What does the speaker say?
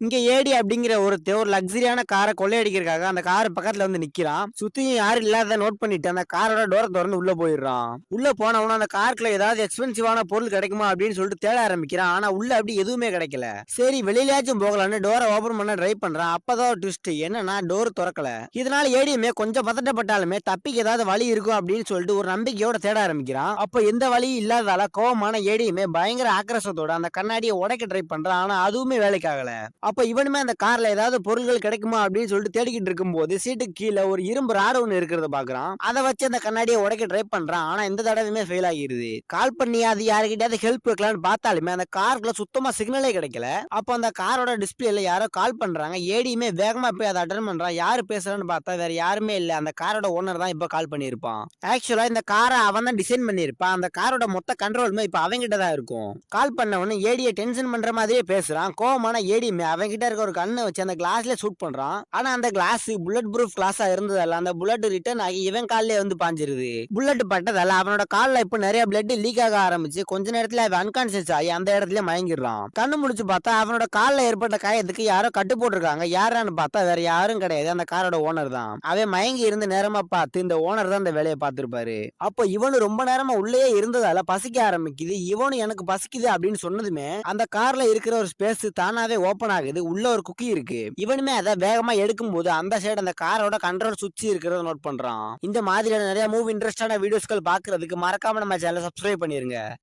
இங்க ஏடி அப்படிங்கிற ஒரு லக்ஸரியான காரை கொள்ளையடிக்கிறதுக்காக அந்த கார் பக்கத்துல வந்து நிக்கிறான். சுத்தியும் யாரும் இல்லாத நோட் பண்ணிட்டு அந்த காரோட டோர திறந்து உள்ள போயிடுறான். உள்ள போனவன அந்த காருக்குள்ள ஏதாவது எக்ஸ்பென்சிவான பொருள் கிடைக்குமா அப்படின்னு சொல்லிட்டு தேட ஆரம்பிக்கிறான். ஆனா உள்ள அப்படி எதுவுமே கிடைக்கல. சரி வெளியிலயாச்சும் போகலான்னு டோரை ஓபன் பண்ண ட்ரை பண்றான். அப்பதான் ஒரு ட்விஸ்ட் என்னன்னா டோர் திறக்கல. இதனால ஏடிஎம்ஏ கொஞ்சம் பதட்டப்பட்டாலுமே தப்பிக்க ஏதாவது வழி இருக்கும் அப்படின்னு சொல்லிட்டு ஒரு நம்பிக்கையோட தேட ஆரம்பிக்கிறான். அப்ப எந்த வழியும் இல்லாதால கோவமான ஏடிஎம்ஏ பயங்கர ஆக்ரோஷத்தோட அந்த கண்ணாடியை உடைக்க ட்ரை பண்றான். ஆனா அதுவுமே வேலைக்கு ஆகல. அப்ப இவனுமே அந்த கார்ல ஏதாவது பொருட்கள் கிடைக்குமா அப்படின்னு சொல்லிட்டு தேடிக்கிட்டு இருக்கும்போது சீட்டுக்கு கீழே ஒரு இரும்பு ராடு ஒண்ணு இருக்கிறத பாக்குறான். அதை வச்சு அந்த கண்ணாடியை உடைக்க ட்ரை பண்றான். ஆனா இந்த தடவையுமே ஃபெயில் ஆகிருது. கால் பண்ணி அது யாருக்கிட்டயாவது ஹெல்ப் கேட்கலான்னு பார்த்தாலுமே அந்த காருக்குள்ள சுத்தமா சிக்னலே கிடைக்கல. அப்ப அந்த காரோட டிஸ்பிளேல யாரோ கால் பண்றாங்க. ஏடியுமே வேகமா போய் அதை அட்டன் பண்றான். யாரு பேசுறான்னு பார்த்தா வேற யாருமே இல்ல. அந்த காரோட ஓனர் தான் இப்ப கால் பண்ணிருப்பான். ஆக்சுவலா இந்த காரை அவன் தான் டிசைன் பண்ணிருப்பான். அந்த காரோட மொத்த கண்ட்ரோலுமே இப்ப அவங்கிட்ட தான் இருக்கும். கால் பண்ணவனு ஏடியை டென்ஷன் பண்ற மாதிரியே பேசுறான். கோவமான ஏடியுமே அவன் கிட்ட இருக்க ஒரு கண்ணை வச்சு அந்த கிளாஸ்ல ஷூட் பண்றான். ஆனா அந்த கிளாஸ் புல்லட் ப்ரூஃப் கிளாஸா இருந்ததால அந்த புல்லட் ரிட்டர்ன் ஆகி இவன் கால்ல வந்து பாஞ்சிருது. புல்லட் பட்டதால அவனோட கால்ல இப்ப நிறைய பிளட் லீக் ஆக ஆரம்பிச்சு கொஞ்ச நேரத்துல அவன் அன்கான்சியஸ் ஆகி அந்த இடத்துல மயங்கிடுறான். கண்ணு முடிச்சு பார்த்தா அவனோட கால்ல ஏற்பட்ட காயத்துக்கு யாரோ கட்டு போட்டிருக்காங்க. யாரான்னு பார்த்தா வேற யாரும் கிடையாது, அந்த காரோட ஓனர் தான். அவன் மயங்கி இருந்து நேரமா பார்த்து இந்த ஓனர் தான் இந்த வேலையை பார்த்திருப்பாரு. அப்போ இவனு ரொம்ப நேரமா உள்ளே இருந்ததால பசிக்க ஆரம்பிக்குது. இவனு எனக்கு பசிக்குது அப்படின்னு சொன்னதுமே அந்த கார்ல இருக்கிற ஒரு ஸ்பேஸ் தானாவே ஓபன் ஆகுது. உள்ள ஒரு குக்கி இருக்கு. இவனுமே அதை வேகமா எடுக்கும் போது அந்த சைடு அந்த காரோட கண்ட்ரோல் சுவிட்ச் இருக்கிறத நோட் பண்றான். இந்த மாதிரியான நிறைய மூவி இன்ட்ரெஸ்டான வீடியோஸ்கள் பாக்குறதுக்கு மறக்காம நம்ம சேனலை சப்ஸ்கிரைப் பண்ணிருங்க.